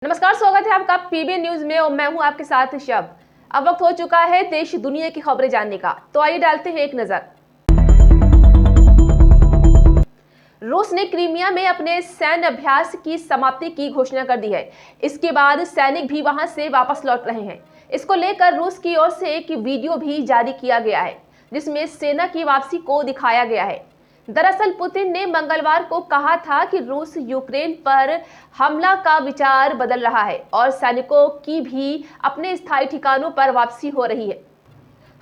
नमस्कार, स्वागत है आपका पीबी न्यूज में और मैं हूं आपके साथ शब। अब वक्त हो चुका है देश दुनिया की खबरें जानने का, तो आइए डालते हैं एक नजर। रूस ने क्रीमिया में अपने सैन्य अभ्यास की समाप्ति की घोषणा कर दी है। इसके बाद सैनिक भी वहां से वापस लौट रहे हैं। इसको लेकर रूस की ओर से एक वीडियो भी जारी किया गया है, जिसमें सेना की वापसी को दिखाया गया है। दरअसल पुतिन ने मंगलवार को कहा था कि रूस यूक्रेन पर हमला का विचार बदल रहा है और सैनिकों की भी अपने स्थायी ठिकानों पर वापसी हो रही है।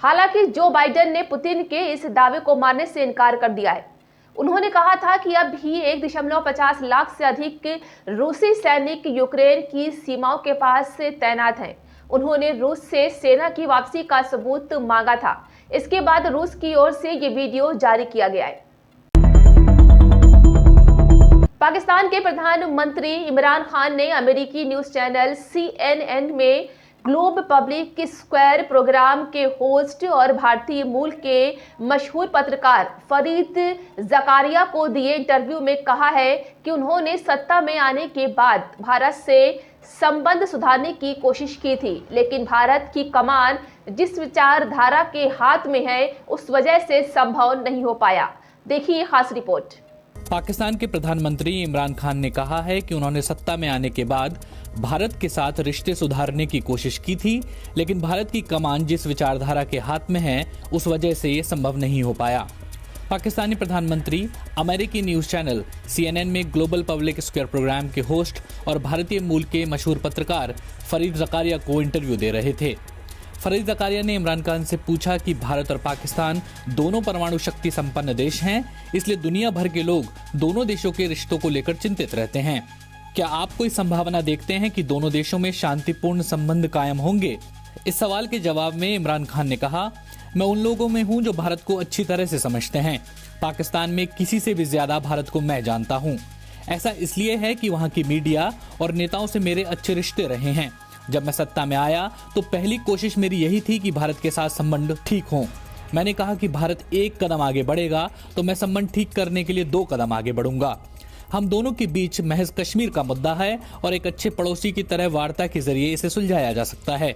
हालांकि जो बाइडेन ने पुतिन के इस दावे को मानने से इनकार कर दिया है। उन्होंने कहा था कि अब भी 1.50 लाख से अधिक रूसी सैनिक यूक्रेन की सीमाओं के पास तैनात हैं। उन्होंने रूस से सेना की वापसी का सबूत मांगा था। इसके बाद रूस की ओर से ये वीडियो जारी किया गया है। पाकिस्तान के प्रधानमंत्री इमरान खान ने अमेरिकी न्यूज चैनल CNN में ग्लोब पब्लिक स्क्वायर प्रोग्राम के होस्ट और भारतीय मूल के मशहूर पत्रकार फरीद ज़कारिया को दिए इंटरव्यू में कहा है कि उन्होंने सत्ता में आने के बाद भारत से संबंध सुधारने की कोशिश की थी, लेकिन भारत की कमान जिस विचारधारा के हाथ में है उस वजह से संभव नहीं हो पाया। देखिए खास रिपोर्ट। पाकिस्तान के प्रधानमंत्री इमरान खान ने कहा है कि उन्होंने सत्ता में आने के बाद भारत के साथ रिश्ते सुधारने की कोशिश की थी, लेकिन भारत की कमान जिस विचारधारा के हाथ में है उस वजह से ये संभव नहीं हो पाया। पाकिस्तानी प्रधानमंत्री अमेरिकी न्यूज चैनल CNN में ग्लोबल पब्लिक स्क्वायर प्रोग्राम के होस्ट और भारतीय मूल के मशहूर पत्रकार फरीद ज़कारिया को इंटरव्यू दे रहे थे। फरीद ज़कारिया ने इमरान खान से पूछा कि भारत और पाकिस्तान दोनों परमाणु शक्ति संपन्न देश हैं, इसलिए दुनिया भर के लोग दोनों देशों के रिश्तों को लेकर चिंतित रहते हैं। क्या आप कोई संभावना देखते हैं कि दोनों देशों में शांतिपूर्ण संबंध कायम होंगे? इस सवाल के जवाब में इमरान खान ने कहा, मैं उन लोगों में हूं जो भारत को अच्छी तरह से समझते हैं। पाकिस्तान में किसी से भी ज्यादा भारत को मैं जानता हूं। ऐसा इसलिए है कि वहां की मीडिया और नेताओं से मेरे अच्छे रिश्ते रहे हैं। जब मैं सत्ता में आया तो पहली कोशिश मेरी यही थी कि भारत के साथ संबंध ठीक हों। मैंने कहा कि भारत एक कदम आगे बढ़ेगा तो मैं संबंध ठीक करने के लिए 2 कदम आगे बढ़ूंगा। हम दोनों के बीच महज कश्मीर का मुद्दा है और एक अच्छे पड़ोसी की तरह वार्ता के जरिए इसे सुलझाया जा सकता है।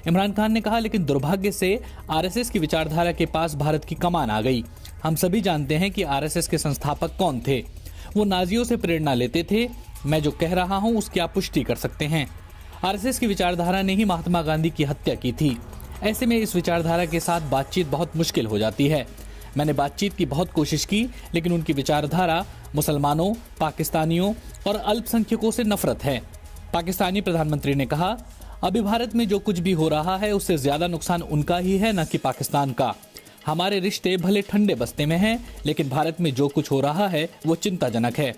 इमरान खान ने कहा, लेकिन दुर्भाग्य से RSS की विचारधारा के पास भारत की कमान आ गई। हम सभी जानते हैं कि RSS के संस्थापक कौन थे। वो नाजियों से प्रेरणा लेते थे। मैं जो कह रहा हूं उसकी आप पुष्टि कर सकते हैं। RSS की विचारधारा ने ही महात्मा गांधी की हत्या की थी। ऐसे में इस विचारधारा के साथ बातचीत बहुत मुश्किल हो जाती है। मैंने बातचीत की बहुत कोशिश की, लेकिन उनकी विचारधारा मुसलमानों, पाकिस्तानियों और अल्पसंख्यकों से नफरत है। पाकिस्तानी प्रधानमंत्री ने कहा, अभी भारत में जो कुछ भी हो रहा है उससे ज्यादा नुकसान उनका ही है, न कि पाकिस्तान का। हमारे रिश्ते भले ठंडे बस्ते में हैं, लेकिन भारत में जो कुछ हो रहा है वो चिंताजनक है।